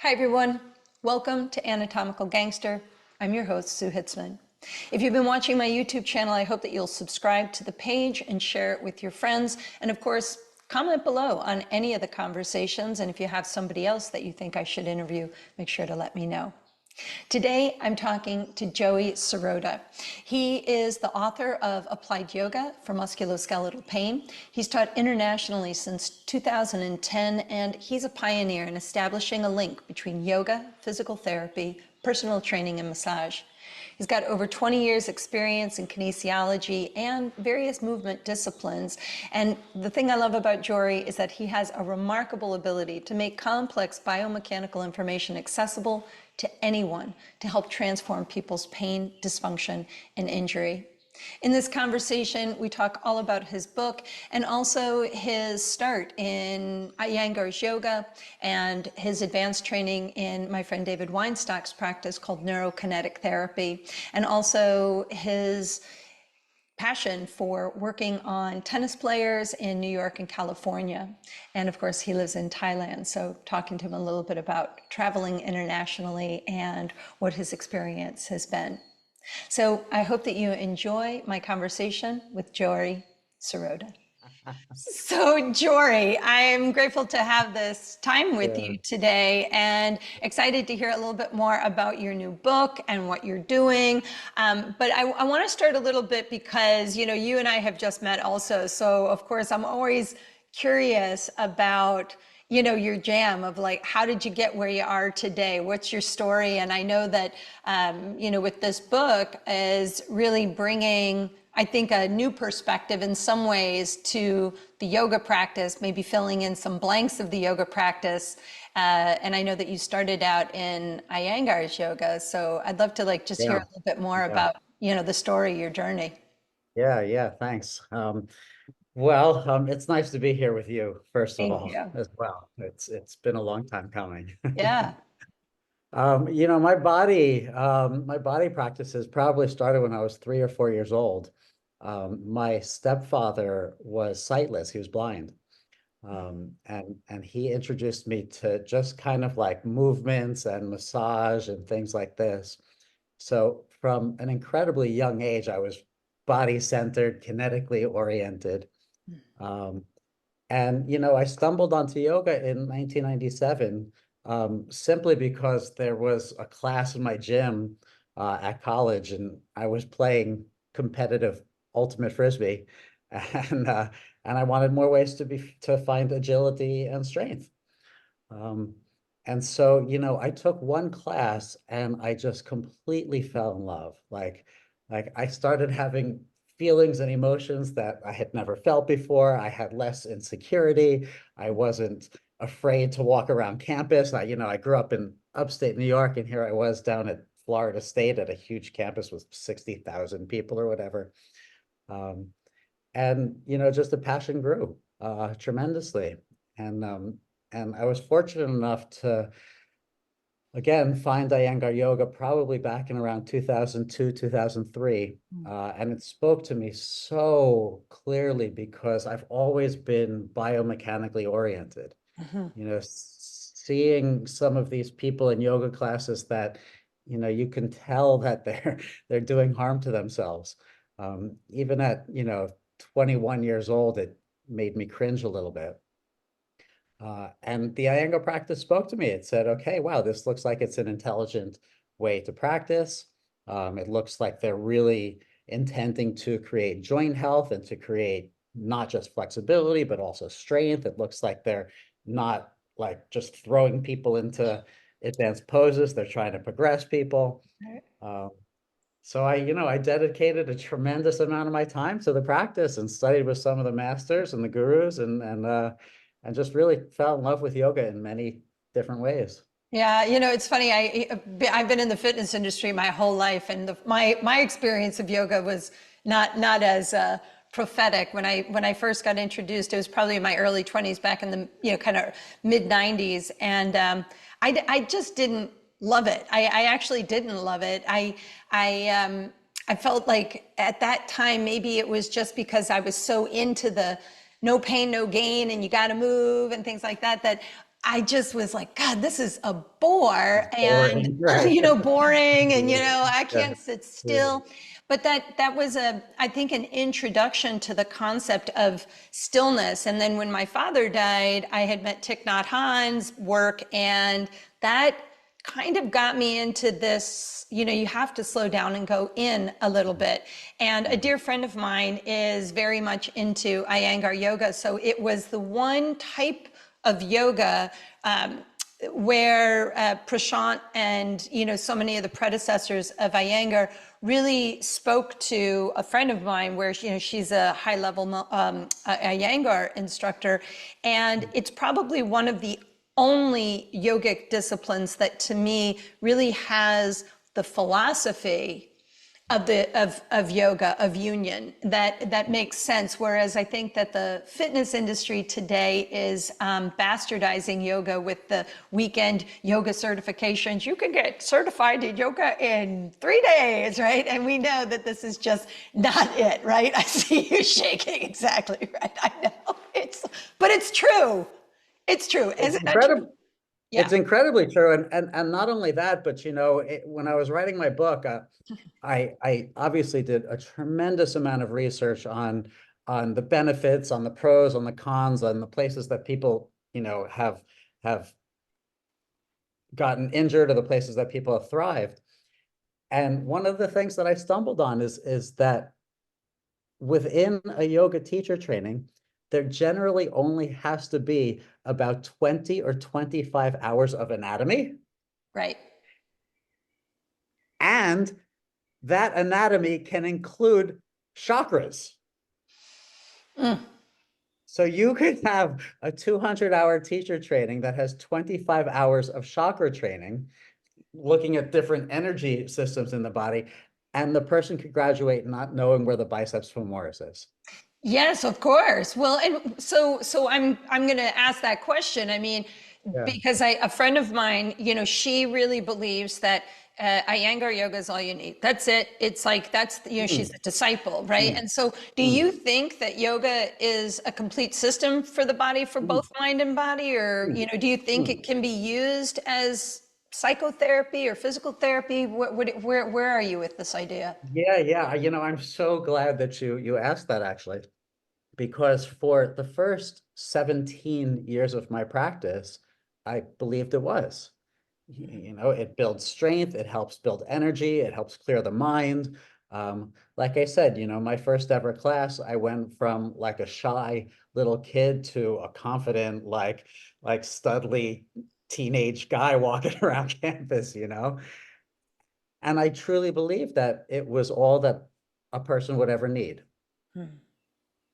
Hi everyone, welcome to Anatomical Gangster. I'm your host, Sue Hitzman. If you've been watching my YouTube channel, I hope that you'll subscribe to the page and share it with your friends. And of course, comment below on any of the conversations. And if you have somebody else that you think I should interview, make sure to let me know. Today, I'm talking to Jory Serota. He is the author of Applied Yoga for Musculoskeletal Pain. He's taught internationally since 2010, and he's a pioneer in establishing a link between yoga, physical therapy, personal training, and massage. He's got over 20 years experience in kinesiology and various movement disciplines. And the thing I love about Jory is that he has a remarkable ability to make complex biomechanical information accessible to anyone to help transform people's pain, dysfunction, and injury. In this conversation, we talk all about his book and also his start in Iyengar's yoga and his advanced training in my friend David Weinstock's practice called NeuroKinetic Therapy, and also his passion for working on tennis players in New York and California. And of course, he lives in Thailand. So talking to him a little bit about traveling internationally and what his experience has been. So I hope that you enjoy my conversation with Jory Serota. So Jory, I'm grateful to have this time with Yeah, you today and excited to hear a little bit more about your new book and what you're doing. But I want to start a little bit because, you and I have just met also. So of course, I'm always curious about your jam of like, how did you get where you are today? What's your story? And I know that, with this book is really bringing, I think, a new perspective in some ways to the yoga practice, maybe filling in some blanks of the yoga practice. And I know that you started out in Iyengar's yoga. So I'd love to just hear yeah, a little bit more yeah, about, the story, your journey. yeah. Thanks. It's nice to be here with you, first of Thank all, you. as well. It's been a long time coming. Yeah. My body practices probably started when I was 3 or 4 years old. My stepfather was sightless; he was blind, and he introduced me to just kind of like movements and massage and things like this. So from an incredibly young age, I was body-centered, kinetically oriented. Um, and I stumbled onto yoga in 1997 simply because there was a class in my gym at college, and I was playing competitive ultimate frisbee, and uh, and I wanted more ways to find agility and strength. Um, and so, I took one class and I just completely fell in love. Like I started having feelings and emotions that I had never felt before. I had less insecurity. I wasn't afraid to walk around campus. I grew up in upstate New York, and here I was down at Florida State at a huge campus with 60,000 people or whatever. Um, and just the passion grew tremendously. And um, and I was fortunate enough to again find Iyengar yoga probably back in around 2002, 2003. And it spoke to me so clearly because I've always been biomechanically oriented. Mhm. Seeing some of these people in yoga classes that you can tell that they're doing harm to themselves. Even at 21 years old, it made me cringe a little bit. And the Iyengar practice spoke to me. It said, okay, wow, this looks like it's an intelligent way to practice. It looks like they're really intending to create joint health and to create not just flexibility, but also strength. It looks like they're not like just throwing people into advanced poses. They're trying to progress people. Right. Um, so I dedicated a tremendous amount of my time to the practice and studied with some of the masters and the gurus and just really fell in love with yoga in many different ways. Yeah, it's funny. I've been in the fitness industry my whole life, and my experience of yoga was not as prophetic. When I first got introduced, it was probably in my early 20s, back in the kind of mid 90s, and I just didn't love it. I actually didn't love it. I felt like at that time maybe it was just because I was so into the no pain, no gain, and you got to move and things like that, that I just was like, God, this is a bore and, Boring, right? boring and, I Yeah, can't sit yeah. still. But that was I think, an introduction to the concept of stillness. And then when my father died, I had met Thich Nhat Hanh's work, and that kind of got me into this, you have to slow down and go in a little bit. And a dear friend of mine is very much into Iyengar yoga. So it was the one type of yoga where Prashant and so many of the predecessors of Iyengar really spoke to a friend of mine, where she's a high-level Iyengar instructor, and it's probably one of the only yogic disciplines that, to me, really has the philosophy of yoga, of union, that makes sense. Whereas I think that the fitness industry today is bastardizing yoga with the weekend yoga certifications. You can get certified in yoga in 3 days, right? And we know that this is just not it, right? I see you shaking. Exactly right. I know but it's true. It's true. Is It's it not true? incredible. Yeah. It's incredibly true, and not only that, but when I was writing my book, I obviously did a tremendous amount of research on the benefits, on the pros, on the cons, on the places that people have gotten injured, or the places that people have thrived. And one of the things that I stumbled on is that within a yoga teacher training, there generally only has to be about 20 or 25 hours of anatomy. Right. And that anatomy can include chakras. Mm. So you could have a 200-hour teacher training that has 25 hours of chakra training, looking at different energy systems in the body, and the person could graduate not knowing where the biceps femoris is. Yes, of course. Well, and so I'm going to ask that question. I mean, Yeah. because a friend of mine, she really believes that Iyengar yoga is all you need. That's it. It's like that's she's Mm, a disciple, right? mm, And so, do mm, you think that yoga is a complete system for the body, for mm, both mind and body, or mm, do you think mm. it can be used as psychotherapy or physical therapy? Where are you with this idea? Yeah, yeah. I'm so glad that you asked that, actually, because for the first 17 years of my practice, I believed it was. It builds strength, it helps build energy, it helps clear the mind. Like I said, my first ever class, I went from like a shy little kid to a confident, like studly teenage guy walking around campus. And I truly believe that it was all that a person would ever need. Hmm.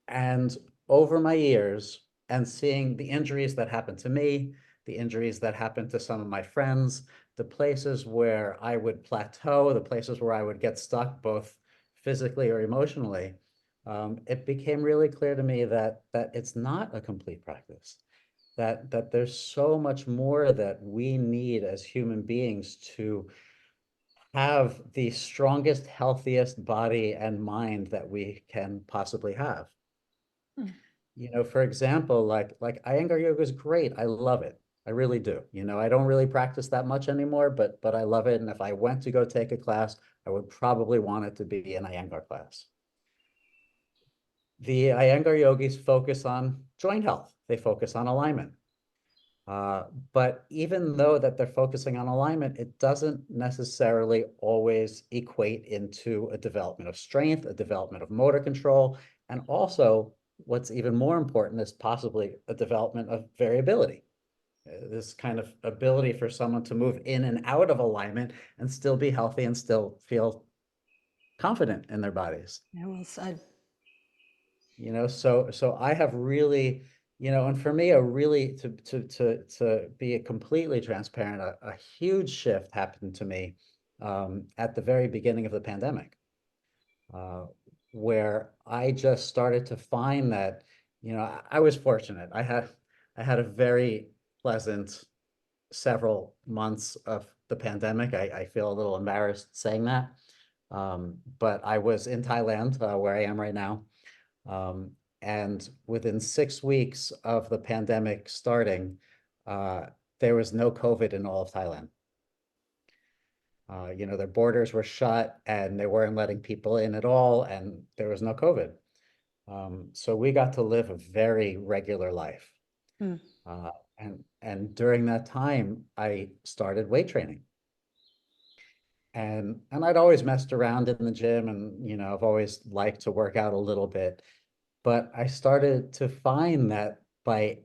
And over my years, and seeing the injuries that happened to me, the injuries that happened to some of my friends, the places where I would plateau, the places where I would get stuck, both physically or emotionally, it became really clear to me that it's not a complete practice. That there's so much more that we need as human beings to have the strongest, healthiest body and mind that we can possibly have. For example, like Iyengar yoga is great. I love it. I really do. I don't really practice that much anymore, but I love it. And if I went to go take a class, I would probably want it to be an Iyengar class. The Iyengar yogis focus on joint health. They focus on alignment. But even though that they're focusing on alignment, it doesn't necessarily always equate into a development of strength, a development of motor control, and also what's even more important is possibly a development of variability. This kind of ability for someone to move in and out of alignment and still be healthy and still feel confident in their bodies. Yeah, well said. So I have really, and for me, a really to be completely transparent, a huge shift happened to me at the very beginning of the pandemic, uh, where I just started to find that, I was fortunate. I had a very pleasant several months of the pandemic. I feel a little embarrassed saying that. But I was in Thailand, where I am right now. Um, and within 6 weeks of the pandemic starting, uh, there was no COVID in all of Thailand. Their borders were shut and they weren't letting people in at all, and there was no COVID. So we got to live a very regular life. Hmm. Uh, and during that time, I started weight training. And I'd always messed around in the gym, and I've always liked to work out a little bit. But I started to find that by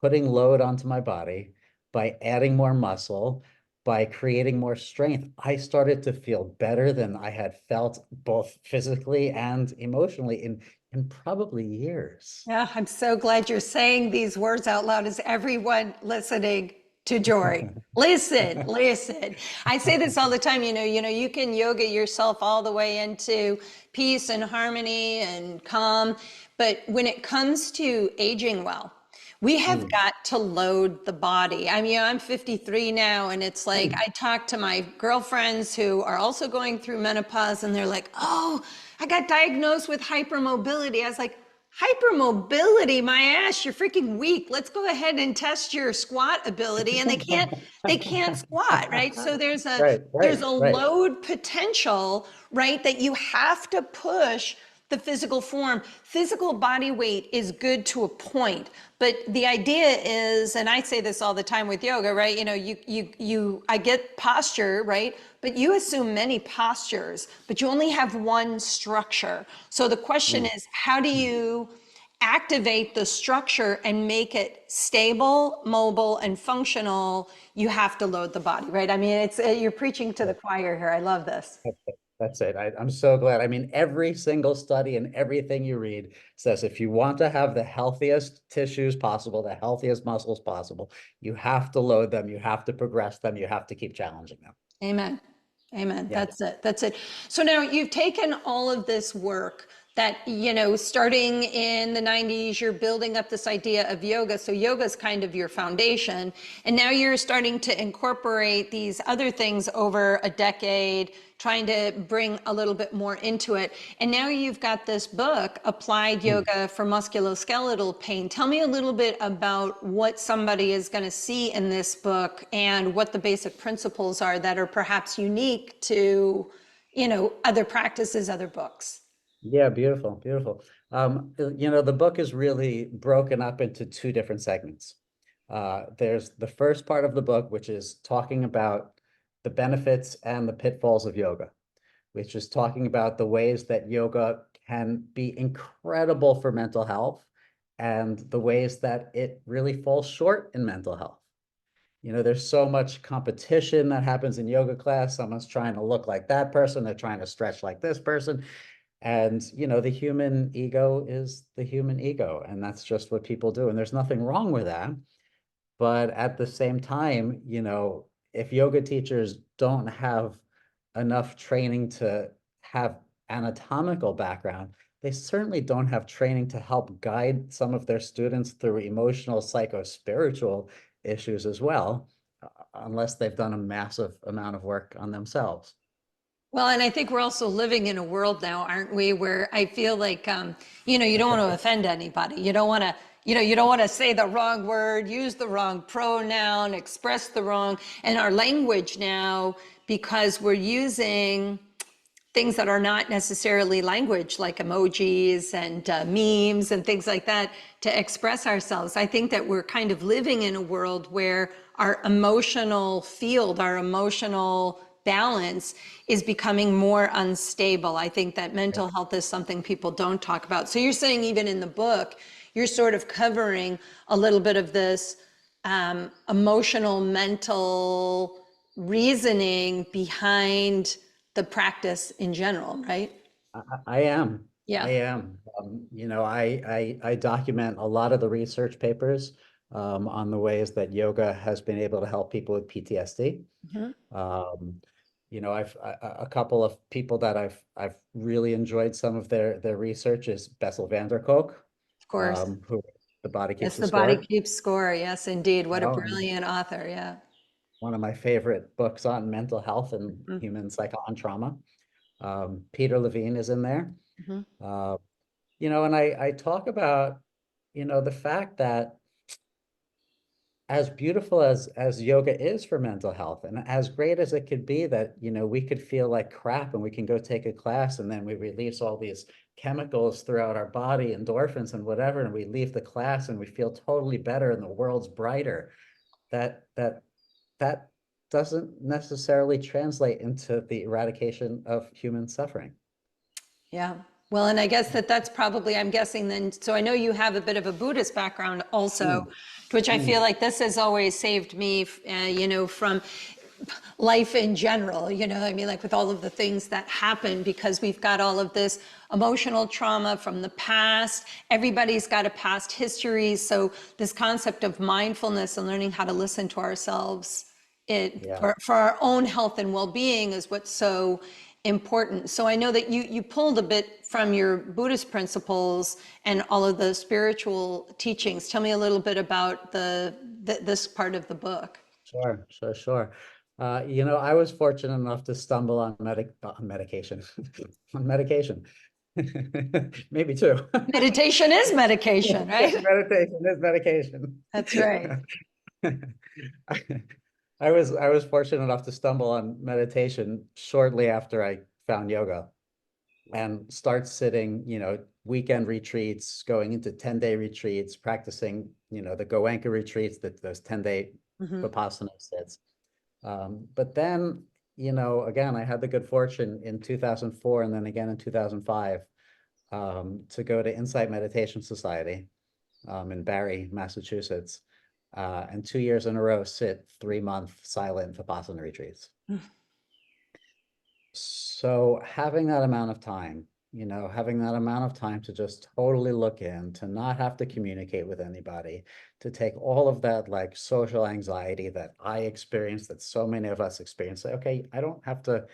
putting load onto my body, by adding more muscle, by creating more strength, I started to feel better than I had felt both physically and emotionally in probably years. Yeah, I'm so glad you're saying these words out loud as everyone listening to Jory. Listen, listen. I say this all the time, you can yoga yourself all the way into peace and harmony and calm, but when it comes to aging well, we have Mm, got to load the body. I mean, I'm 53 now, and it's like mm. I talk to my girlfriends who are also going through menopause, and they're like, oh, I got diagnosed with hypermobility. I was like, hypermobility, my ass, you're freaking weak. Let's go ahead and test your squat ability. And they can't squat, right? So Right, there's right, a right. load potential, right? That you have to push the physical form. Physical body weight is good to a point, but the idea is, and I say this all the time with yoga, right? I get posture, right? But you assume many postures, but you only have one structure. So the question Mm, is, how do mm. you activate the structure and make it stable, mobile, and functional? You have to load the body, right? I mean, you're preaching to the choir here. I love this. That's it. That's it. I'm so glad. I mean, every single study and everything you read says if you want to have the healthiest tissues possible, the healthiest muscles possible, you have to load them, you have to progress them, you have to keep challenging them. Amen. Amen. Yeah. That's it. That's it. So now you've taken all of this work that, starting in the 90s, you're building up this idea of yoga. So yoga is kind of your foundation. And now you're starting to incorporate these other things over a decade, trying to bring a little bit more into it. And now you've got this book, Applied Mm. Yoga for Musculoskeletal Pain. Tell me a little bit about what somebody is going to see in this book and what the basic principles are that are perhaps unique to, other practices, other books. Yeah, beautiful, beautiful. The book is really broken up into two different segments. There's the first part of the book, which is talking about the benefits and the pitfalls of yoga, which is talking about the ways that yoga can be incredible for mental health and the ways that it really falls short in mental health. There's so much competition that happens in yoga class. Someone's trying to look like that person, they're trying to stretch like this person. And, the human ego is the human ego, and that's just what people do. And there's nothing wrong with that. But at the same time, if yoga teachers don't have enough training to have anatomical background, they certainly don't have training to help guide some of their students through emotional, psycho-spiritual issues as well, unless they've done a massive amount of work on themselves. Well, and I think we're also living in a world now, aren't we, where I feel like, you don't want to offend anybody. You don't want to say the wrong word, use the wrong pronoun, express the wrong, and our language now, because we're using things that are not necessarily language, like emojis and memes and things like that, to express ourselves. I think that we're kind of living in a world where our emotional field, our emotional balance is becoming more unstable. I think that mental health is something people don't talk about. So you're saying even in the book, you're sort of covering a little bit of this emotional, mental reasoning behind the practice in general, right? I am. I Yeah. am. I document a lot of the research papers on the ways that yoga has been able to help people with PTSD. Mhm. Um, I've a couple of people that I've really enjoyed some of their research is Bessel van der Kolk, Of course. who The Body Yes, Keeps the the body Score. keeps score. Yes, indeed. What a And brilliant author. Yeah. one of my favorite books on mental health and Mhm. human psycho and trauma. Peter Levine is in there. Mhm. Uh, and I talk about, the fact that as beautiful as yoga is for mental health, and as great as it could be that, we could feel like crap and we can go take a class and then we release all these chemicals throughout our body, endorphins and whatever, and we leave the class and we feel totally better and the world's brighter. That doesn't necessarily translate into the eradication of human suffering. Yeah. Well, and I guess that's probably, I'm guessing then, so I know you have a bit of a Buddhist background also, Mm, which I feel mm, like this has always saved me, from life in general, I mean, like with all of the things that happen, because we've got all of this emotional trauma from the past. Everybody's got a past history. So this concept of mindfulness and learning how to listen to ourselves, yeah. for our own health and well-being is what's so important. So I know that you pulled a bit from your Buddhist principles and all of the spiritual teachings. Tell me a little bit about this part of the book. Sure, sure, sure. I was fortunate enough to stumble on medication, on medication, maybe two. Meditation is medication, right? Meditation is medication. That's right. I was fortunate enough to stumble on meditation shortly after I found yoga and start sitting, weekend retreats, going into 10-day retreats, practicing, the Goenka retreats, those 10-day Mhm. Vipassana sits. But then, again, I had the good fortune in 2004 and then again in 2005 to go to Insight Meditation Society in Barre, Massachusetts, and 2 years in a row sit 3-month silent Vipassana retreats. So having that amount of time, to just totally look in, to not have to communicate with anybody, to take all of that like social anxiety that I experienced, that so many of us experience, say, okay, I don't have to,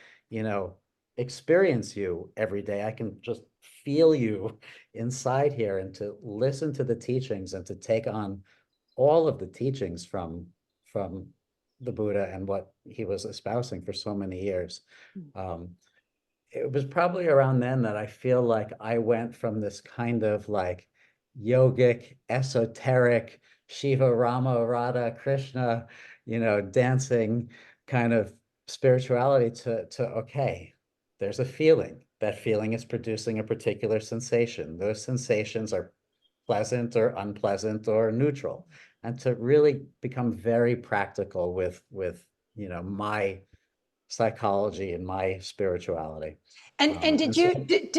experience you every day. I can just feel you inside here, and to listen to the teachings and to take on all of the teachings from the Buddha and what he was espousing for so many years. Um, it was probably around then that I feel like I went from this kind of like yogic, esoteric, Shiva, Rama, Radha, Krishna, dancing kind of spirituality to okay, there's a feeling. That feeling is producing a particular sensation. Those sensations are pleasant or unpleasant or neutral. And to really become very practical with my psychology and my spirituality. And And so,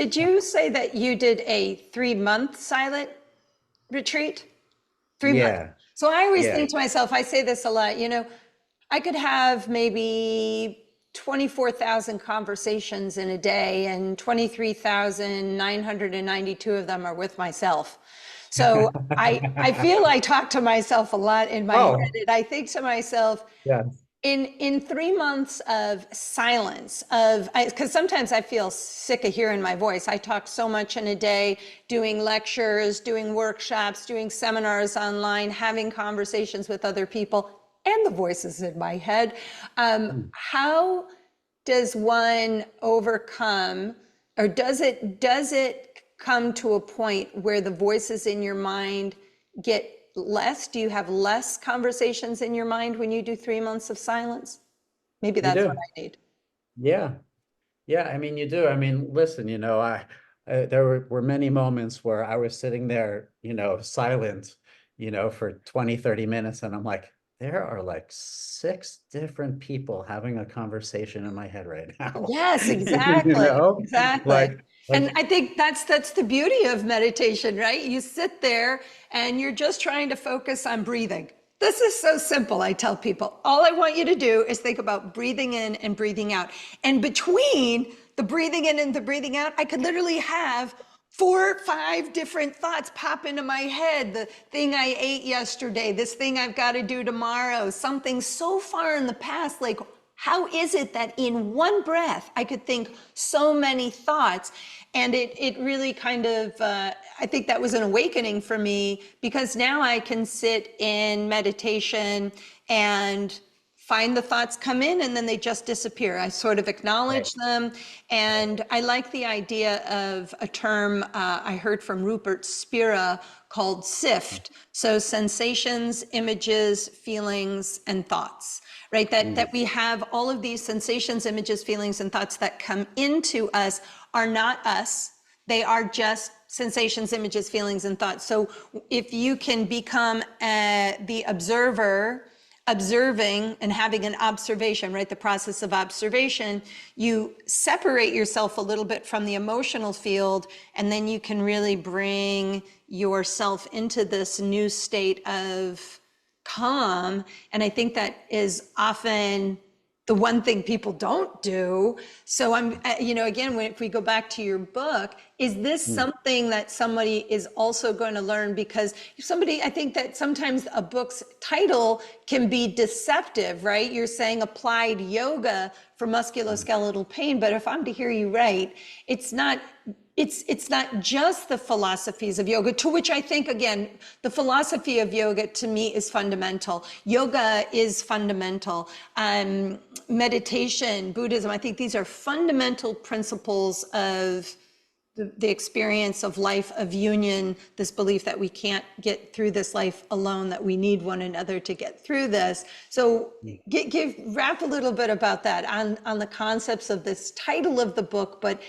did you say that you did a 3-month silent retreat? 3 months. yeah, So I always yeah. think to myself, I say this a lot, I could have maybe 24,000 conversations in a day, and 23,992 of them are with myself. So I feel I talk to myself a lot in my head, Oh, and I think to myself, yeah. in 3 months of silence, because sometimes I feel sick of hearing my voice. I talk so much in a day, doing lectures, doing workshops, doing seminars online, having conversations with other people, and the voices in my head. How does one overcome, or does it come to a point where the voices in your mind get less? Do you have less conversations in your mind when you do 3 months of silence? Maybe You that's what do. I need. Yeah. Yeah, I mean, you do. I mean, listen, there were many moments where I was sitting there, silent, for 20, 30 minutes. And I'm like, there are like 6 different people having a conversation in my head right now. Yes, You exactly, know, exactly. like, And like, I think that's the beauty of meditation, right? You sit there and you're just trying to focus on breathing. This is so simple, I tell people. All I want you to do is think about breathing in and breathing out. And between the breathing in and the breathing out, I could literally have 4 or 5 different thoughts pop into my head. The thing I ate yesterday, this thing I've got to do tomorrow, something so far in the past, like, how is it that in one breath I could think so many thoughts? And it really kind of, I think that was an awakening for me, because now I can sit in meditation and find the thoughts come in and then they just disappear. I sort of Right. acknowledge them. And I like the idea of a term I heard from Rupert Spira called SIFT. So sensations, images, feelings, and thoughts, right? That we have all of these sensations, images, feelings, and thoughts that come into us are not us. They are just sensations, images, feelings, and thoughts. So if you can become the observer, observing and having an observation, right? The process of observation, you separate yourself a little bit from the emotional field, and then you can really bring yourself into this new state of calm. And I think that is often the one thing people don't do. So again, if we go back to your book, is this Mm. something that somebody is also going to learn? Because I think that sometimes a book's title can be deceptive, right? You're saying applied yoga for musculoskeletal pain, but if I'm to hear you right, it's not just the philosophies of yoga, to which I think, again, the philosophy of yoga to me is fundamental. Yoga is fundamental. Meditation, Buddhism, I think these are fundamental principles of the experience of life, of union, this belief that we can't get through this life alone, that we need one another to get through this. So wrap a little bit about that on the concepts of this title of the book, but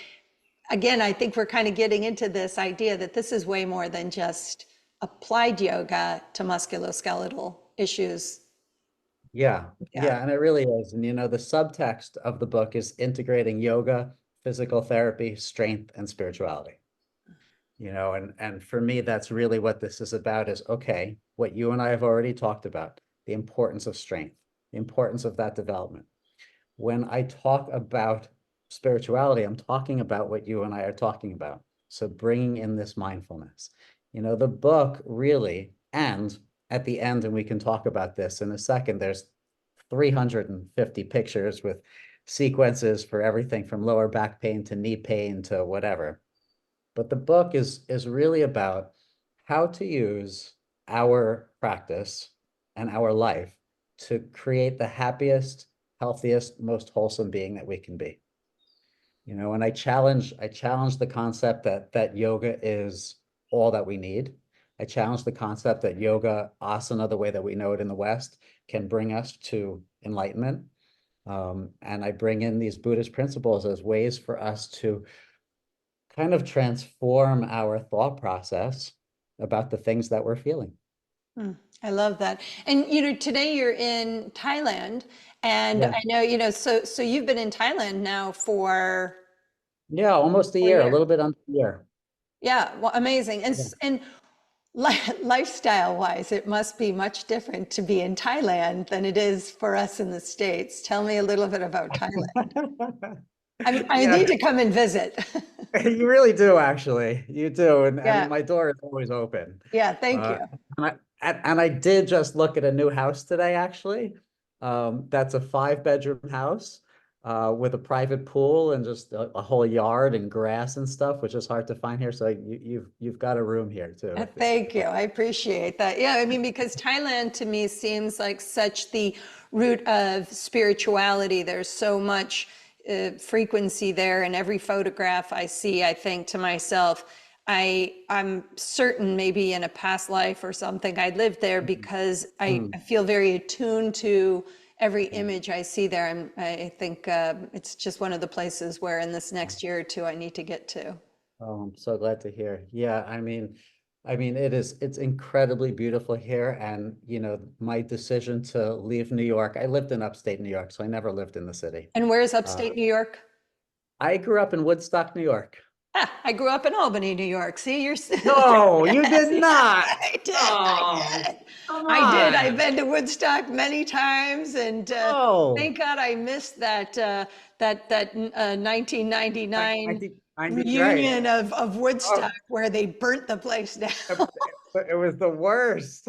again, I think we're kind of getting into this idea that this is way more than just applied yoga to musculoskeletal issues. Yeah, Yeah. yeah, and it really is. And the subtext of the book is integrating yoga, physical therapy, strength, and spirituality. And for me, that's really what this is about is, okay, what you and I have already talked about, the importance of strength, the importance of that development. When I talk about spirituality, I'm talking about what you and I are talking about. So bringing in this mindfulness. The book really, and at the end, and we can talk about this in a second, there's 350 pictures with sequences for everything from lower back pain to knee pain to whatever. But the book is really about how to use our practice and our life to create the happiest, healthiest, most wholesome being that we can be. And I challenge the concept that yoga is all that we need. I challenge the concept that yoga, asana, the way that we know it in the West, can bring us to enlightenment. And I bring in these Buddhist principles as ways for us to kind of transform our thought process about the things that we're feeling. I love that. And today you're in Thailand, and Yeah. I know, so you've been in Thailand now for Yeah, almost a four year, a years. little bit under a year. Yeah, well, amazing. Yeah. And lifestyle wise, it must be much different to be in Thailand than it is for us in the States. Tell me a little bit about Thailand. I Yeah, need to come and visit. you really do, actually. You do. And Yeah. my door is always open. Yeah. Thank you. And I did just look at a new house today, actually. That's a 5-bedroom house with a private pool and just a whole yard and grass and stuff, which is hard to find here. So you've got a room here too. Thank you. I appreciate that. Yeah, I mean, because Thailand to me seems like such the root of spirituality. There's so much frequency there, and every photograph I see, I think to myself, I'm certain maybe in a past life or something I lived there because I Mm. feel very attuned to every image I see there. And I think it's just one of the places where in this next year or two I need to get to. Oh, I'm so glad to hear. Yeah, I mean, it's incredibly beautiful here. And, my decision to leave New York, I lived in upstate New York, so I never lived in the city. And where's Uh, upstate New York? I grew up in Woodstock, New York. Ah, I grew up in Albany, New York. See, you're. No, you did See, not. I did. I Oh, did. come I did. I've on. been to Woodstock many times, and Oh, thank God I missed that 1999 1990, right. reunion of Woodstock Oh, where they burnt the place down. it was the worst.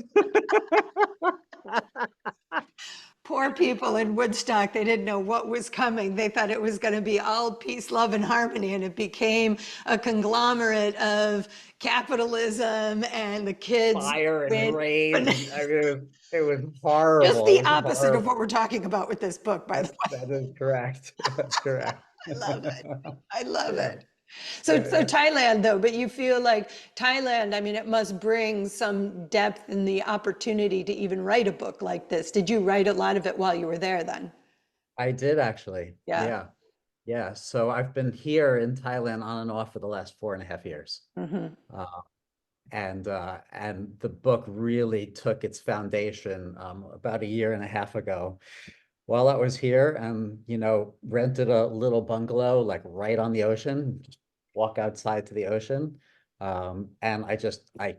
Poor people in Woodstock, they didn't know what was coming. They thought it was going to be all peace, love, and harmony, and it became a conglomerate of capitalism, and the kids Fire and went rage, and I mean, it was just horrible. the It was opposite of horrible. what we're talking about with this book, by the way. That is correct. That's correct. I love it. I love Yeah, it. So, yeah, so yeah. Thailand, though, but you feel like Thailand, I mean, it must bring some depth and the opportunity to even write a book like this. Did you write a lot of it while you were there then? I did actually. Yeah. Yeah. Yeah. So I've been here in Thailand on and off for the last 4.5 years. Hmm. Uh, and the book really took its foundation about a year and a half ago while I was here, and rented a little bungalow like right on the ocean, just walk outside to the ocean. And I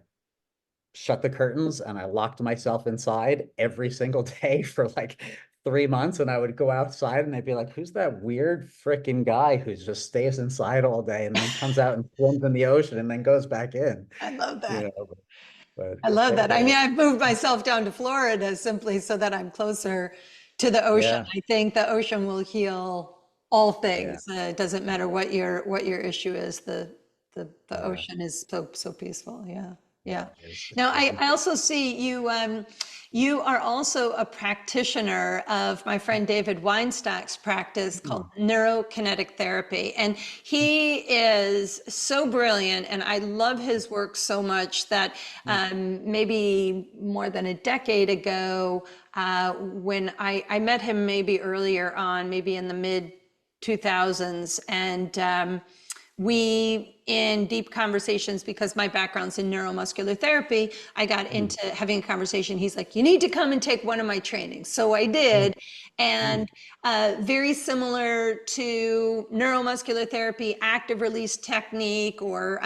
shut the curtains and I locked myself inside every single day for like 3 months. And I would go outside and I'd be like, who's that weird freaking guy who just stays inside all day and then comes out and swims in the ocean and then goes back in? I love You that. know, but I love that. I they mean, I've moved myself down to Florida simply so that I'm closer to the ocean. yeah, I think the ocean will heal all yeah, things. It doesn't matter what your issue is. The yeah, ocean is so peaceful. Yeah. yeah, Yeah. it is. Now, It is. I also see you, you are also a practitioner of my friend David Weinstock's practice called NeuroKinetic Therapy. And he is so brilliant, and I love his work so much that maybe more than a decade ago, when I met him maybe earlier on, maybe in the mid 2000s, and we, in deep conversations, because my background's in neuromuscular therapy, I got into having a conversation. He's like, you need to come and take one of my trainings. So I did. And very similar to neuromuscular therapy, active release technique, or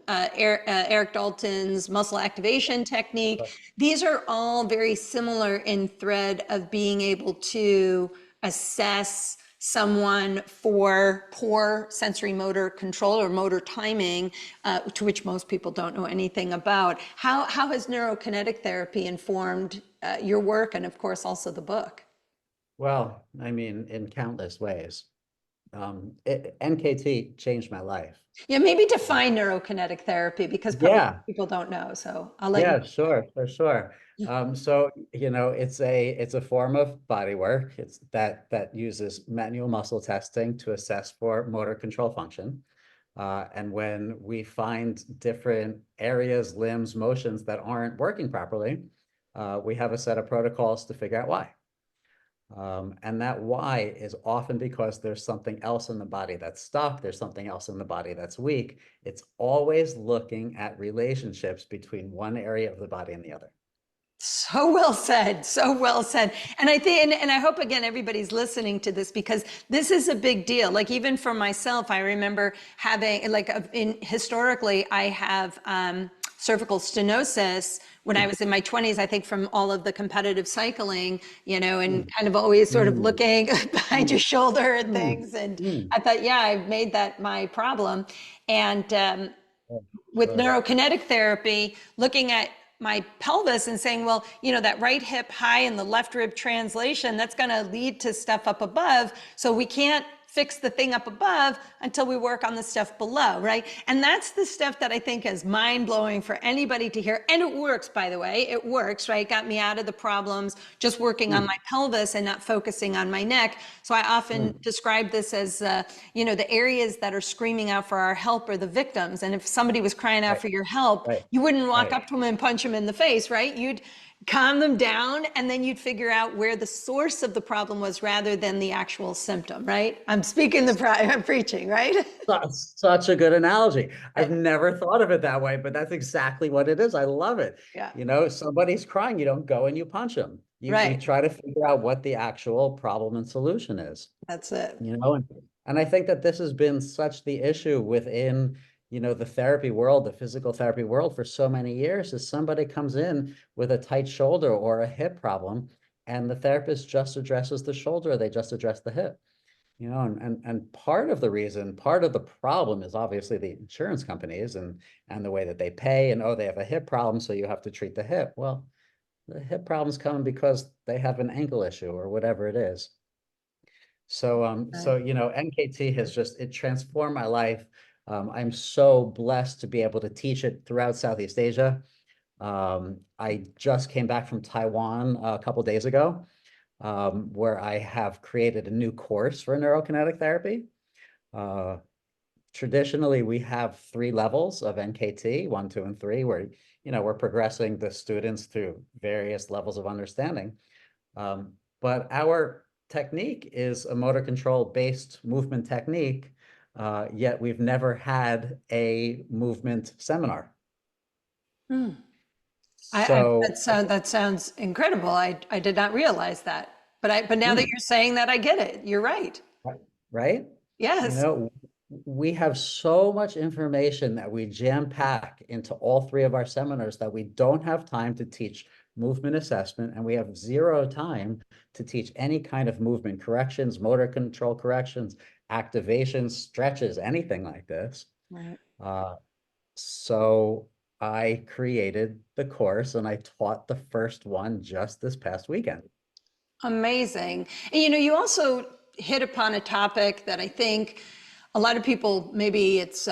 Eric Dalton's muscle activation technique. These are all very similar in thread of being able to assess someone for poor sensory motor control or motor timing, to which most people don't know anything about. How has neurokinetic therapy informed your work, and of course also the book? Well, I mean, in countless ways. NKT changed my life. Yeah, maybe define neurokinetic therapy, because probably Yeah, people don't know. So I'll let you. yeah, sure, for sure. So it's a form of body work. It's that uses manual muscle testing to assess for motor control function. And when we find different areas, limbs, motions that aren't working properly, we have a set of protocols to figure out why. And that why is often because there's something else in the body that's stuck, there's something else in the body that's weak. It's always looking at relationships between one area of the body and the other. So well said. So well said. And I think, and I hope again, everybody's listening to this, because this is a big deal. Like, even for myself, I remember having, like, historically, I have cervical stenosis when I was in my 20s, I think, from all of the competitive cycling, and Mm, kind of always sort of mm, looking behind your mm, shoulder at mm, things. And mm. I thought, yeah, I've made that my problem. And Oh, with sorry. neurokinetic therapy, looking at my pelvis and saying, well, that right hip high and the left rib translation, that's going to lead to stuff up above. So we can't fix the thing up above until we work on the stuff below, right? And that's the stuff that I think is mind-blowing for anybody to hear. And it works, by the way. It works, right? Got me out of the problems just working on Mm, my pelvis and not focusing on my neck. So I often mm. describe this as, the areas that are screaming out for our help are the victims. And if somebody was crying out Right, for your help, right, you wouldn't walk right. up to them and punch them in the face, right? You'd calm them down, and then you'd figure out where the source of the problem was rather than the actual symptom, right? I'm speaking I'm preaching, right? Such a good analogy. I've Right. never thought of it that way, but that's exactly what it is. I love it. Yeah. Somebody's crying, you don't go and you punch them. You Right. try to figure out what the actual problem and solution is. That's it. And I think that this has been such the issue within, the therapy world, the physical therapy world for so many years, is somebody comes in with a tight shoulder or a hip problem, and the therapist just addresses the shoulder, they just address the hip. And part of the reason, part of the problem is obviously the insurance companies and the way that they pay, and, oh, they have a hip problem, so you have to treat the hip. Well, the hip problem's coming because they have an ankle issue or whatever it is. So, Right. NKT has it transformed my life. I'm so blessed to be able to teach it throughout Southeast Asia. I just came back from Taiwan a couple days ago, where I have created a new course for neurokinetic therapy. Uh, Traditionally, we have 3 levels of NKT, 1, 2, and 3, where we're progressing the students through various levels of understanding. But our technique is a motor control based movement technique, yet we've never had a movement seminar. Hmm. So, That sounds incredible. I did not realize that. But now that hmm, you're saying that, I get it. You're right. right? You Yes. know, we have so much information that we jam pack into all 3 of our seminars that we don't have time to teach movement assessment, and we have 0 time to teach any kind of movement corrections, motor control corrections, activations, stretches, anything like this. Right. Uh, so I created the course and I taught the first one just this past weekend. Amazing. And you also hit upon a topic that I think a lot of people, maybe it's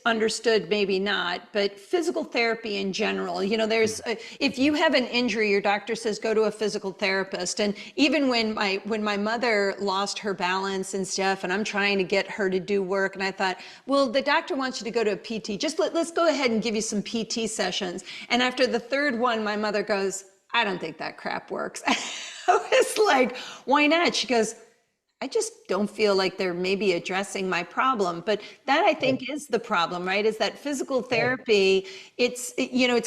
understood, maybe not, but physical therapy in general. If you have an injury, your doctor says go to a physical therapist. And even when my mother lost her balance and stuff, and I'm trying to get her to do work, and I thought, well, the doctor wants you to go to a PT. Let's go ahead and give you some PT sessions. And after the third one, my mother goes, I don't think that crap works. I was like, why not? She goes, I just don't feel like they're maybe addressing my problem. But that I Right, think is the problem, right? Is that physical right. therapy, it's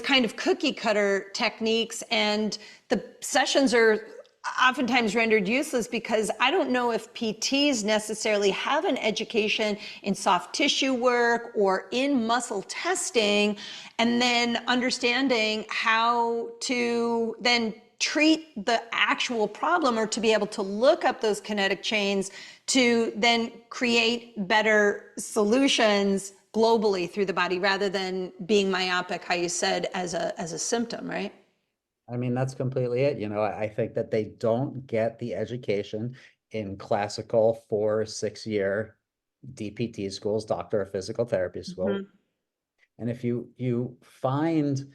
kind of cookie cutter techniques, and the sessions are oftentimes rendered useless because I don't know if PTs necessarily have an education in soft tissue work or in muscle testing, and then understanding how to then treat the actual problem, or to be able to look up those kinetic chains to then create better solutions globally through the body, rather than being myopic, how you said, as a symptom, right? I mean, that's completely it. I think that they don't get the education in classical 4 or 6 year DPT schools, doctor of physical therapy school. Mhm. And if you find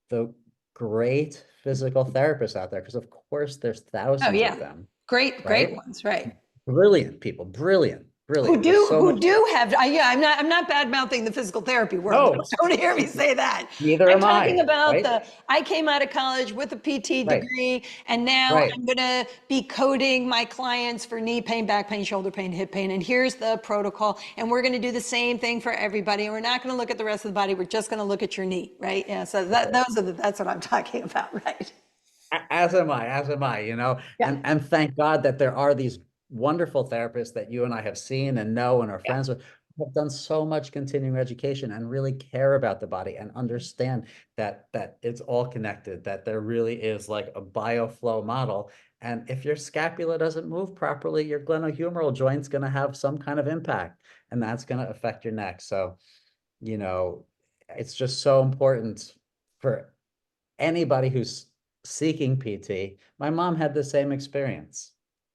the great physical therapists out there, because of course there's Oh thousands of yeah, them, great right? ones, right? Brilliant people, brilliant, brilliant. There's so Who much. do have, yeah, I'm not bad mouthing the physical therapy world. No, Don't hear me say that. neither I'm am talking I, about right? I came out of college with a PT Right, degree, and now right. I'm gonna be coding my clients for knee pain, back pain, shoulder pain, hip pain, and here's the protocol, and we're gonna do the same thing for everybody, and we're not gonna look at the rest of the body, we're just gonna look at your knee, right? Yeah, so that's what I'm talking about, right? As am I, Yeah, and thank God that there are these wonderful therapists that you and I have seen and know and are yeah. friends with, who have done so much continuing education and really care about the body and understand that it's all connected, that there really is like a bioflow model. And if your scapula doesn't move properly, your glenohumeral joint's going to have some kind of impact, and that's going to affect your neck. So, you know, it's just so important for anybody who's seeking PT. My mom had the same experience.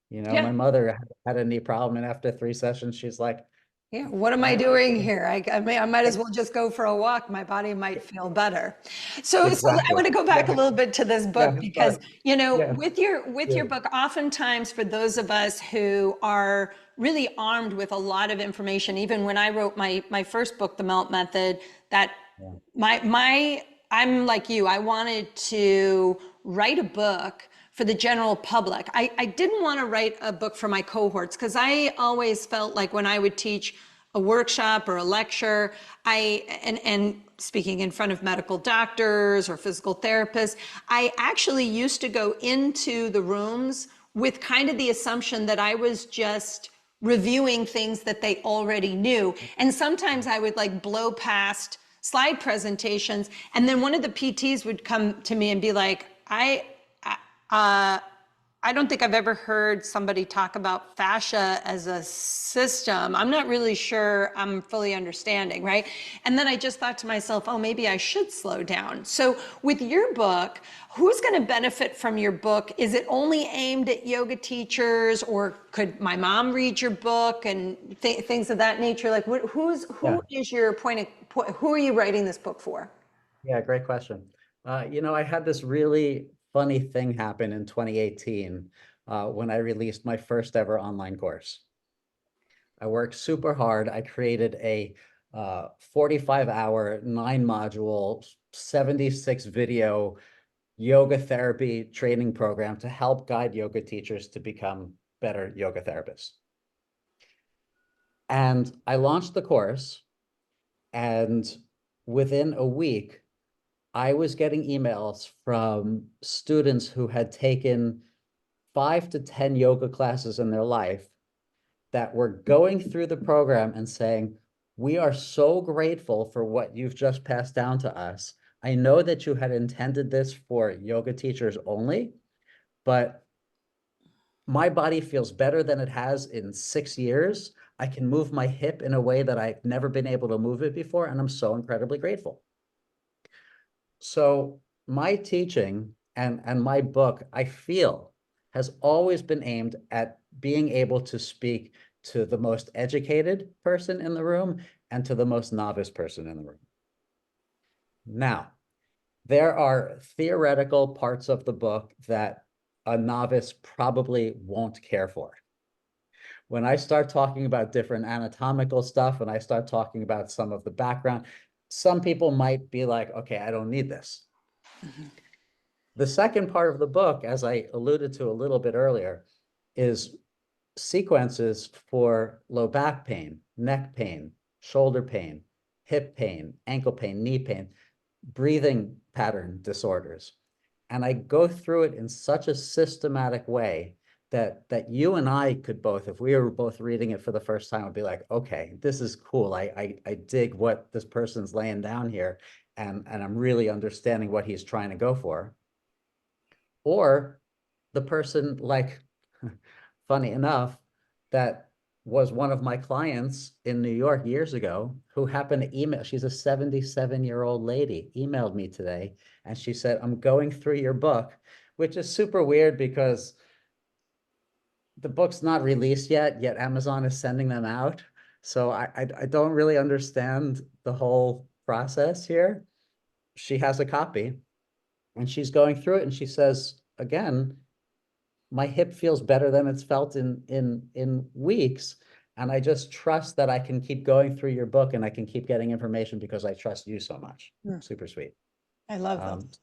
Yeah. My mother had a knee problem, and after 3 sessions, she's like, Yeah, what am I I doing here? I might as I- well just go for a walk. My body might feel better. So I exactly. want to go back a Yeah, little bit to this book, yeah, because, sorry. Yeah, with yeah, your book, oftentimes for those of us who are really armed with a lot of information, even when I wrote my first book, The Melt Method, that yeah, I'm like you, I wanted to write a book for the general public. I didn't want to write a book for my cohorts, because I always felt like when I would teach a workshop or a lecture, and speaking in front of medical doctors or physical therapists, I actually used to go into the rooms with kind of the assumption that I was just reviewing things that they already knew. And sometimes I would like blow past slide presentations, and then one of the PTs would come to me and be like, I don't think I've ever heard somebody talk about fascia as a system. I'm not really sure I'm fully understanding, right? And then I just thought to myself, oh, maybe I should slow down. So with your book, who's going to benefit from your book? Is it only aimed at yoga teachers, or could my mom read your book and things of that nature? Like, who Yeah, is your who are you writing this book for? yeah, great question. I had this really funny thing happen in 2018 when I released my first ever online course. I worked super hard. I created a 45-hour, 9-module, 76 video yoga therapy training program to help guide yoga teachers to become better yoga therapists. And I launched the course, and within a week, I was getting emails from students who had taken 5 to 10 yoga classes in their life that were going through the program and saying, "We are so grateful for what you've just passed down to us. I know that you had intended this for yoga teachers only, but my body feels better than it has in 6 years. I can move my hip in a way that I've never been able to move it before, and I'm so incredibly grateful." So my teaching and my book, I feel, has always been aimed at being able to speak to the most educated person in the room and to the most novice person in the room. Now, there are theoretical parts of the book that a novice probably won't care for. When I start talking about different anatomical stuff, and I start talking about some of the background, some people might be like, okay, I don't need this. The second part of the book, as I alluded to a little bit earlier, is sequences for low back pain, neck pain, shoulder pain, hip pain, ankle pain, knee pain, breathing pattern disorders. And I go through it in such a systematic way that you and I could both, if we were both reading it for the first time, would be like, okay, this is cool. I dig what this person's laying down here, and I'm really understanding what he's trying to go for. Or the person, like, funny enough, that was one of my clients in New York years ago, who happened to email. She's a 77-year-old lady, emailed me today, and she said, "I'm going through your book," which is super weird because the book's not released yet Amazon is sending them out. So I don't really understand the whole process here. She has a copy, and she's going through it, and she says, again, my hip feels better than it's felt in weeks. And I just trust that I can keep going through your book and I can keep getting information because I trust you so much. Hmm. Super sweet. I love this.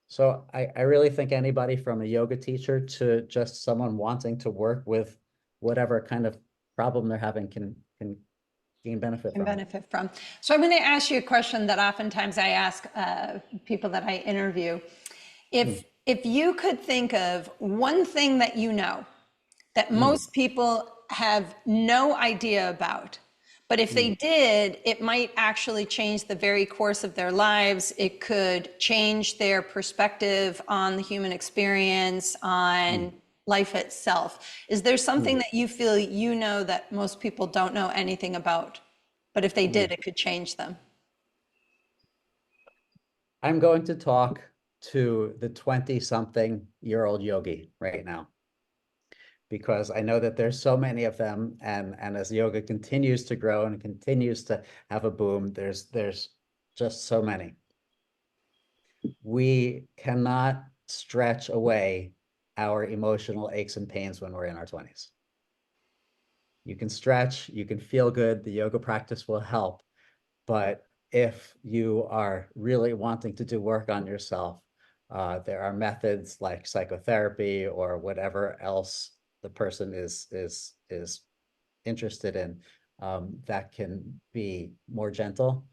So I really think anybody from a yoga teacher to just someone wanting to work with whatever kind of problem they're having can gain benefit Can from it. benefit from. So I'm going to ask you a question that oftentimes I ask people that I interview. Mm, If you could think of one thing that you know that mm, most people have no idea about, but if they mm, did, it might actually change the very course of their lives. It could change their perspective on the human experience, mm, on life itself. Is there something mm, that you feel you know that most people don't know anything about, but if they did, mm. it could change them? I'm going to talk to the 20-something-year-old yogi right now, because I know that there's so many of them, and as yoga continues to grow and continues to have a boom, there's just so many. We cannot stretch away our emotional aches and pains when we're in our 20s. You can stretch, you can feel good, the yoga practice will help, but if you are really wanting to do work on yourself, there are methods like psychotherapy or whatever else the person is interested in, that can be more gentle,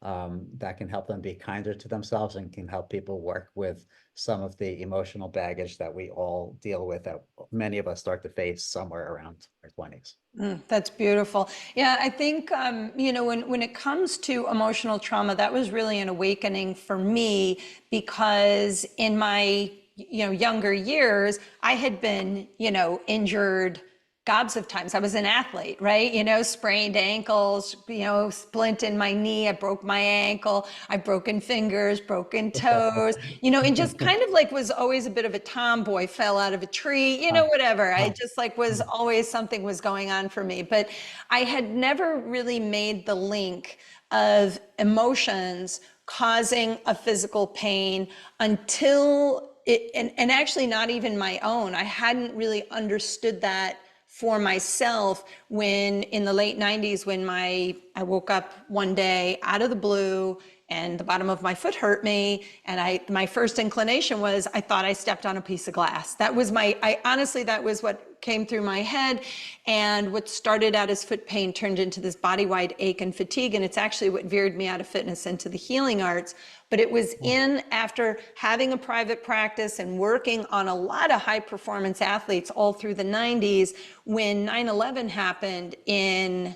that can help them be kinder to themselves and can help people work with some of the emotional baggage that we all deal with, that many of us start to face somewhere around our 20s. That's beautiful. Yeah, I think, when it comes to emotional trauma, that was really an awakening for me because in my younger years, I had been, injured gobs of times. I was an athlete, right? Sprained ankles, splint in my knee. I broke my ankle. I've broken fingers, broken toes, and just kind of like was always a bit of a tomboy, fell out of a tree, Huh, whatever. I huh, just like was always something was going on for me. But I had never really made the link of emotions causing a physical pain until it, and actually not even my own. I hadn't really understood that for myself when in the late 90s when I woke up one day out of the blue and the bottom of my foot hurt me, and my first inclination was I thought I stepped on a piece of glass. That was I honestly, that was what came through my head. And what started out as foot pain turned into this body-wide ache and fatigue, and it's actually what veered me out of fitness into the healing arts. But it was in after having a private practice and working on a lot of high performance athletes all through the 90s when 9/11 happened in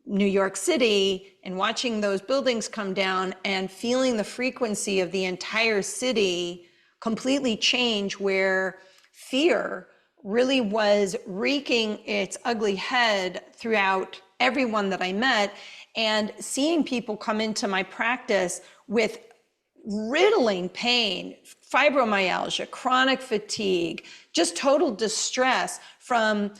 New York City, and watching those buildings come down and feeling the frequency of the entire city completely change, where fear really was wreaking its ugly head throughout everyone that I met, and seeing people come into my practice with riddling pain, fibromyalgia, chronic fatigue, just total distress from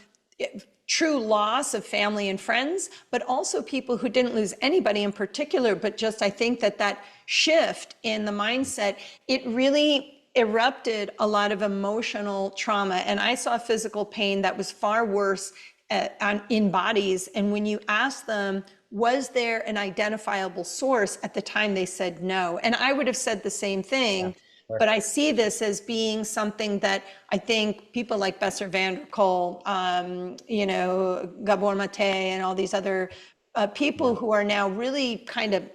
true loss of family and friends, but also people who didn't lose anybody in particular, but just I think that shift in the mindset, it really erupted a lot of emotional trauma. And I saw physical pain that was far worse in bodies. And when you ask them, was there an identifiable source, at the time they said no. And I would have said the same yeah, thing. sure. But I see this as being something that I think people like Besser van der Kolk, Gabor Mate, and all these other people Yeah, who are now really kind of,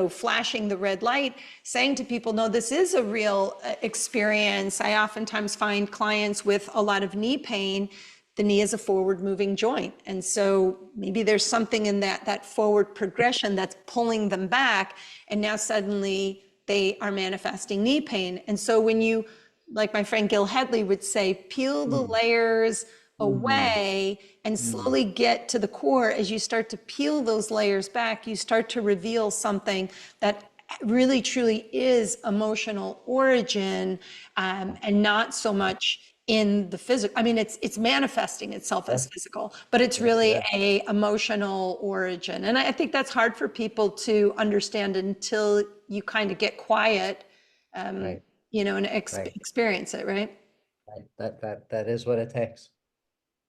flashing the red light, saying to people, no, this is a real experience. I oftentimes find clients with a lot of knee pain. The knee is a forward moving joint. And so maybe there's something in that forward progression that's pulling them back. And now suddenly they are manifesting knee pain. And so when you, like my friend Gil Headley would say, peel the mm, layers mm, away and mm, slowly get to the core, as you start to peel those layers back, you start to reveal something that really truly is emotional origin, and not so much in the physical. I mean, it's manifesting itself as yes, physical, but it's yes, it really is. a emotional origin. And I think that's hard for people to understand until you kind of get quiet, um, Right, and right, experience it, right? right. That is what it takes.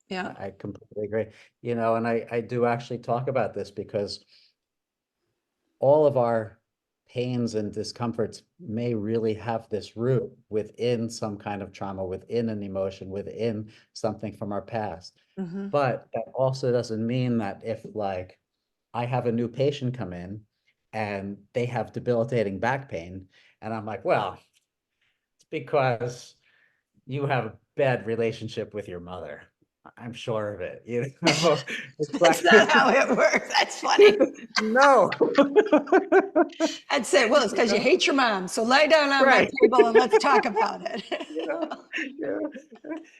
Yeah. I completely agree. And I do actually talk about this because all of our pains and discomforts may really have this root within some kind of trauma, within an emotion, within something from our past. Hmm. But that also doesn't mean that if, like, I have a new patient come in and they have debilitating back pain, and I'm like, well, it's because you have a bad relationship with your mother. I'm sure of it. It's That's like, not how it works. That's funny. no. I'd say, well, it's You because you know, hate your mom. So lie down on my right. table and let's talk about it. You know, yeah.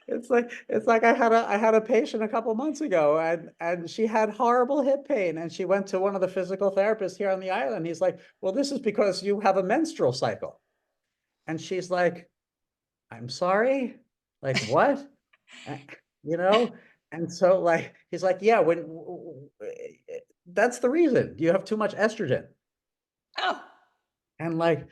It's like I had a patient a couple months ago, and she had horrible hip pain, and she went to one of the physical therapists here on the island. He's like, well, this is because you have a menstrual cycle. And she's like, I'm sorry? Like what? Uh, You know? And so, like, he's like, yeah, that's the reason. You have too much estrogen. Oh, And like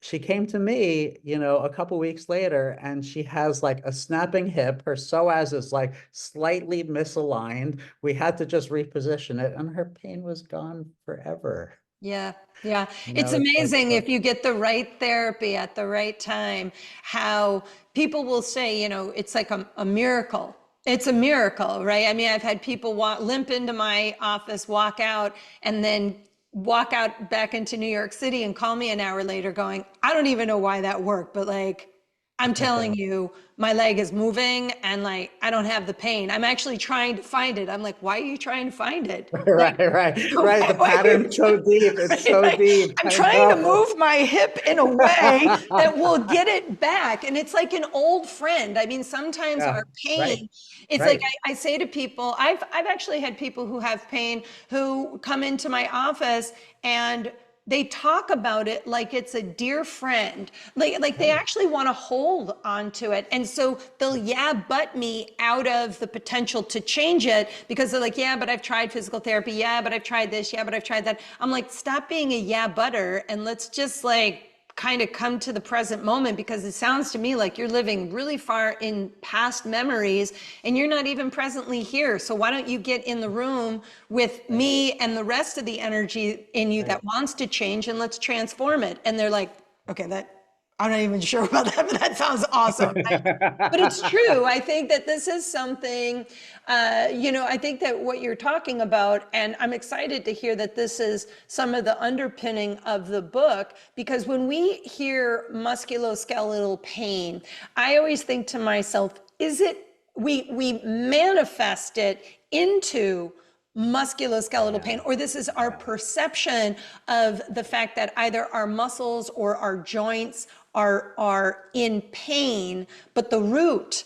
she came to me, a couple weeks later, and she has like a snapping hip. Her psoas is like slightly misaligned. We had to just reposition it, and her pain was gone forever. yeah. Yeah. It's It's like, amazing if you get the right therapy at the right time, how people will say, it's like a miracle. It's a miracle, right? I mean, I've had people limp into my office, walk out, and then walk out back into New York City and call me an hour later going, I don't even know why that worked, but like, I'm telling you, my leg is moving and like I don't have the pain. I'm actually trying to find it. I'm like, why are you trying to find it? Like, Right, right, right. The why are you pattern's so deep. It's so like, deep. I'm I trying to know. move my hip in a way that will get it back. And it's like an old friend. I mean, sometimes Yeah, our right, pain, it's like right. I say to people, I've actually had people who have pain who come into my office and they talk about it like it's a dear friend. Like they Right. actually want to hold on to it. And so they'll yeah but me out of the potential to change it because they're like, yeah, but I've tried physical therapy. Yeah, but I've tried this. Yeah, but I've tried that. I'm like, stop being a yeah butter and let's just like kind of come to the present moment because it sounds to me like you're living really far in past memories and you're not even presently here. So why don't you get in the room with Right, me and the rest of the energy in you right. that wants to change and let's transform it. And they're like, okay, that I'm not even sure about that, but that sounds awesome. But it's true. I think that this is something, I think that what you're talking about, and I'm excited to hear that this is some of the underpinning of the book, because when we hear musculoskeletal pain, I always think to myself, is it, we manifest it into musculoskeletal pain, Yeah, or this is our yeah. perception of the fact that either our muscles or our joints are in pain, but the root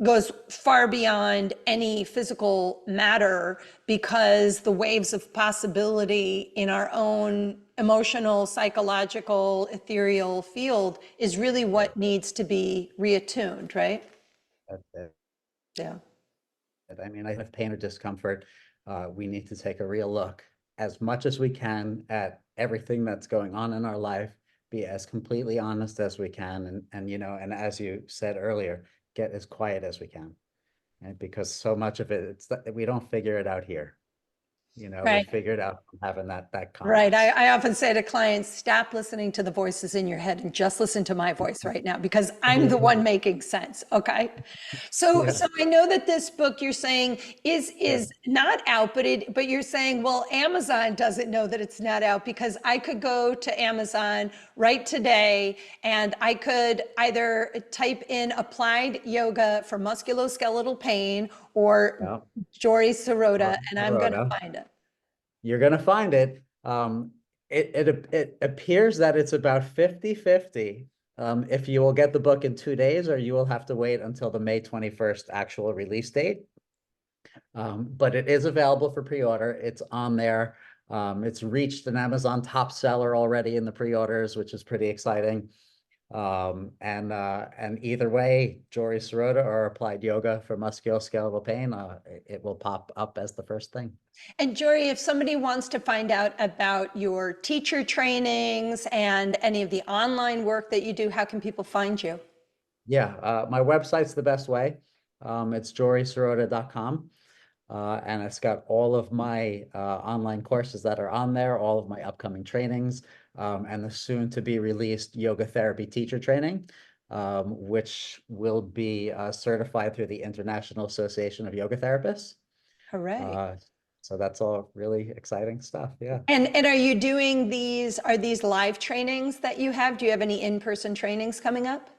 goes far beyond any physical matter because the waves of possibility in our own emotional, psychological, ethereal field is really Right. what needs to be reattuned, right? That's it. Yeah. I mean, I have pain or discomfort. We need to take a real look as much as we can at everything that's going on in our life, be as completely honest as we can, and as you said earlier, get as quiet as we can. And because so much of it, it's that we don't figure it out here. We Right. figure it out from having that Right. calmness. I often say to clients, stop listening to the voices in your head and just listen to my voice right now because I'm the one making sense. Okay. So, Yeah, so I know that this book you're saying yeah. is not out, but you're saying, well, Amazon doesn't know that it's not out because I could go to Amazon right today and I could either type in applied yoga for musculoskeletal pain or Yeah. Jory Serota, and I'm going to Corona. find it. You're going to find it. It appears that it's about 50-50. If you will get the book in 2 days, or you will have to wait until the May 21st actual release date. But it is available for pre-order. It's on there. It's reached an Amazon top seller already in the pre-orders, which is pretty exciting. And either way, Jory Serota or applied yoga for musculoskeletal pain, it will pop up as the first thing. And Jory, if somebody wants to find out about your teacher trainings and any of the online work that you do, how can people find you? Yeah, my website's the best way. It's joryserota.com. And it's got all of my online courses that are on there, all of my upcoming trainings, and the soon to be released yoga therapy teacher training, which will be certified through the International Association of Yoga Therapists. Hooray. Uh, so that's all really exciting stuff. Yeah. And are you doing are these live trainings that you have? Do you have any in-person trainings coming up?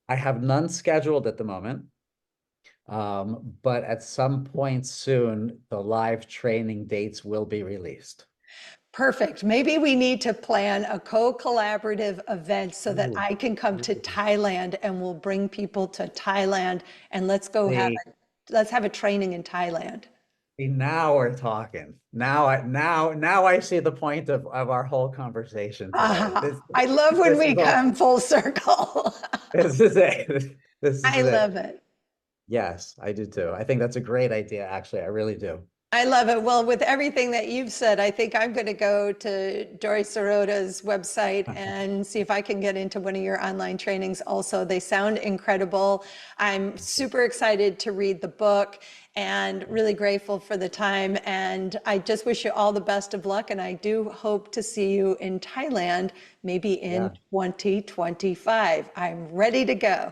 I have none scheduled at the moment. But at some point soon, the live training dates will be released. Perfect. Maybe we need to plan a co-collaborative event so that Ooh, I can come to ooh. Thailand and we'll bring people to Thailand and let's have a training in Thailand. See, now we're talking. Now I see the point of our whole conversation today. Ah, This I love when this we is all come full circle. this is it. This is I love it. it. Yes, I do too. I think that's a great idea, actually. I really do. I love it. Well, with everything that you've said, I think I'm going to go to Jory Sorota's website and see if I can get into one of your online trainings also. They sound incredible. I'm super excited to read the book and really grateful for the time. And I just wish you all the best of luck. And I do hope to see you in Thailand, maybe in Yeah. 2025. I'm ready to go.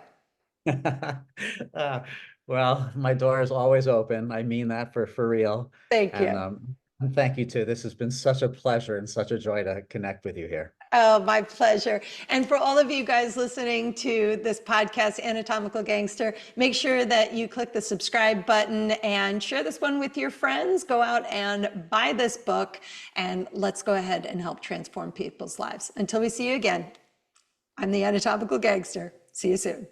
Uh, well, my door is always open. I mean that for real. Thank And you. And thank you too. This has been such a pleasure and such a joy to connect with you here. Oh, my pleasure. And for all of you guys listening to this podcast, Anatomical Gangster, make sure that you click the subscribe button and share this one with your friends. Go out and buy this book, and let's go ahead and help transform people's lives. Until we see you again, I'm the Anatomical Gangster. See you soon.